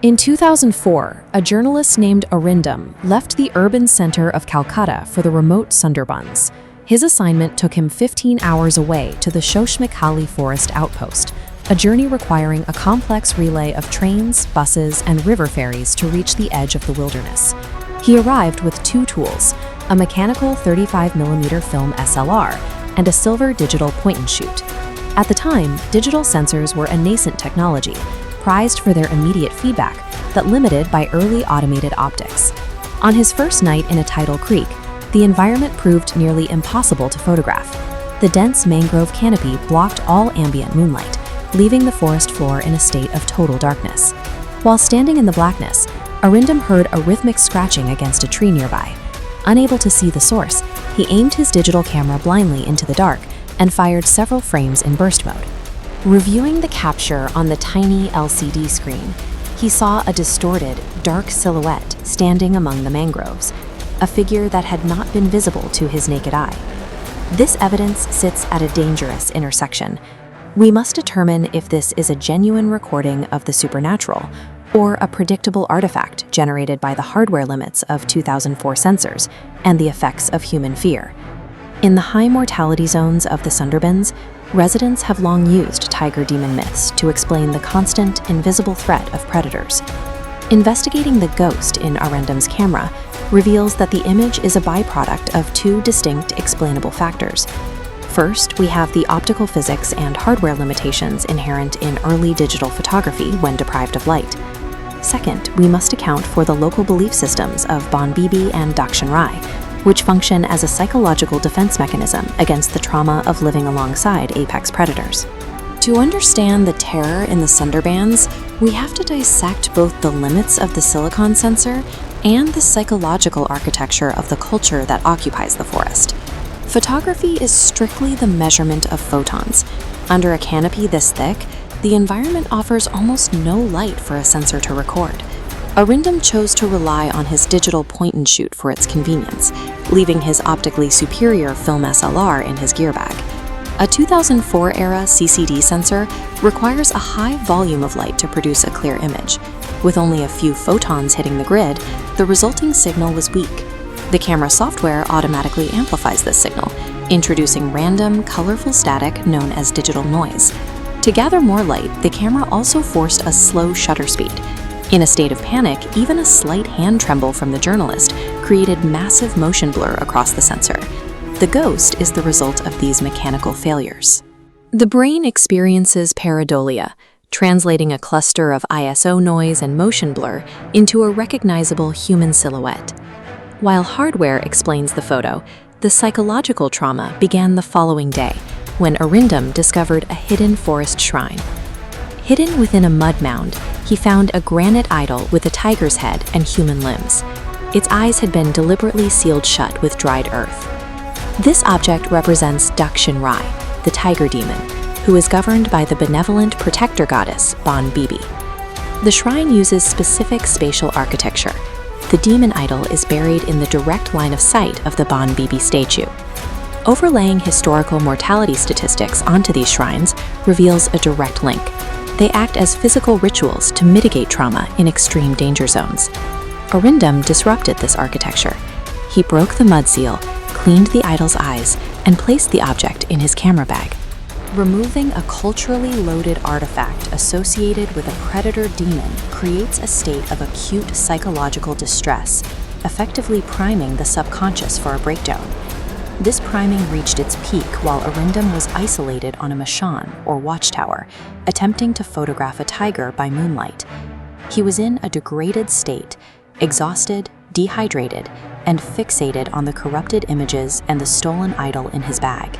In 2004, a journalist named Arindam left the urban center of Calcutta for the remote Sundarbans. His assignment took him 15 hours away to the Shoshmikhali Forest outpost, a journey requiring a complex relay of trains, buses, and river ferries to reach the edge of the wilderness. He arrived with two tools, a mechanical 35mm film SLR and a silver digital point-and-shoot. At the time, digital sensors were a nascent technology, prized for their immediate feedback, but limited by early automated optics. On his first night in a tidal creek, the environment proved nearly impossible to photograph. The dense mangrove canopy blocked all ambient moonlight, leaving the forest floor in a state of total darkness. While standing in the blackness, Arindam heard a rhythmic scratching against a tree nearby. Unable to see the source, he aimed his digital camera blindly into the dark and fired several frames in burst mode. Reviewing the capture on the tiny LCD screen, he saw a distorted, dark silhouette standing among the mangroves, a figure that had not been visible to his naked eye. This evidence sits at a dangerous intersection. We must determine if this is a genuine recording of the supernatural or a predictable artifact generated by the hardware limits of 2004 sensors and the effects of human fear. In the high mortality zones of the Sundarbans, residents have long used tiger demon myths to explain the constant, invisible threat of predators. Investigating the ghost in Arindam's camera reveals that the image is a byproduct of two distinct explainable factors. First, we have the optical physics and hardware limitations inherent in early digital photography when deprived of light. Second, we must account for the local belief systems of Bon Bibi and Dakshin Rai, which function as a psychological defense mechanism against the trauma of living alongside apex predators. To understand the terror in the Sundarbans, we have to dissect both the limits of the silicon sensor and the psychological architecture of the culture that occupies the forest. Photography is strictly the measurement of photons. Under a canopy this thick, the environment offers almost no light for a sensor to record. Arindam chose to rely on his digital point-and-shoot for its convenience, leaving his optically superior film SLR in his gear bag. A 2004-era CCD sensor requires a high volume of light to produce a clear image. With only a few photons hitting the grid, the resulting signal was weak. The camera software automatically amplifies this signal, introducing random, colorful static known as digital noise. To gather more light, the camera also forced a slow shutter speed. In a state of panic, even a slight hand tremble from the journalist created massive motion blur across the sensor. The ghost is the result of these mechanical failures. The brain experiences pareidolia, translating a cluster of ISO noise and motion blur into a recognizable human silhouette. While hardware explains the photo, the psychological trauma began the following day, when Arindam discovered a hidden forest shrine. Hidden within a mud mound, he found a granite idol with a tiger's head and human limbs. Its eyes had been deliberately sealed shut with dried earth. This object represents Dakshin Rai, the tiger demon, who is governed by the benevolent protector goddess Bon Bibi. The shrine uses specific spatial architecture. The demon idol is buried in the direct line of sight of the Bon Bibi statue. Overlaying historical mortality statistics onto these shrines reveals a direct link. They act as physical rituals to mitigate trauma in extreme danger zones. Arindam disrupted this architecture. He broke the mud seal, cleaned the idol's eyes, and placed the object in his camera bag. Removing a culturally loaded artifact associated with a predator demon creates a state of acute psychological distress, effectively priming the subconscious for a breakdown. This priming reached its peak while Arindam was isolated on a mashan, or watchtower, attempting to photograph a tiger by moonlight. He was in a degraded state, exhausted, dehydrated, and fixated on the corrupted images and the stolen idol in his bag.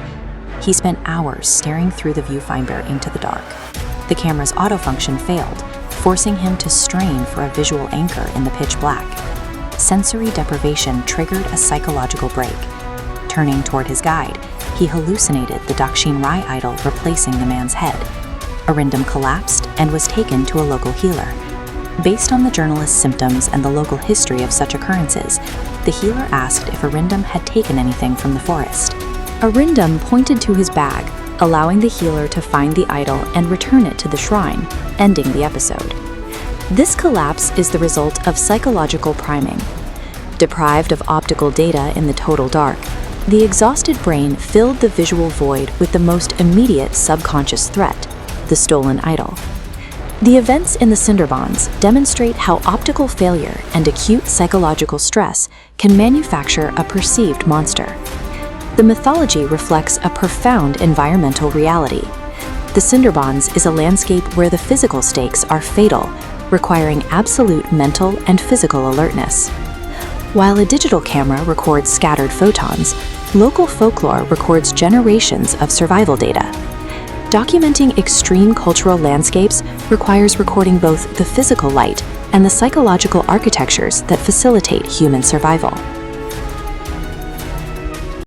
He spent hours staring through the viewfinder into the dark. The camera's autofunction failed, forcing him to strain for a visual anchor in the pitch black. Sensory deprivation triggered a psychological break. Turning toward his guide, he hallucinated the Dakshin Rai idol replacing the man's head. Arindam collapsed and was taken to a local healer. Based on the journalist's symptoms and the local history of such occurrences, the healer asked if Arindam had taken anything from the forest. Arindam pointed to his bag, allowing the healer to find the idol and return it to the shrine, ending the episode. This collapse is the result of psychological priming. Deprived of optical data in the total dark, the exhausted brain filled the visual void with the most immediate subconscious threat, the stolen idol. The events in the Sundarbans demonstrate how optical failure and acute psychological stress can manufacture a perceived monster. The mythology reflects a profound environmental reality. The Sundarbans is a landscape where the physical stakes are fatal, requiring absolute mental and physical alertness. While a digital camera records scattered photons, local folklore records generations of survival data. Documenting extreme cultural landscapes requires recording both the physical light and the psychological architectures that facilitate human survival.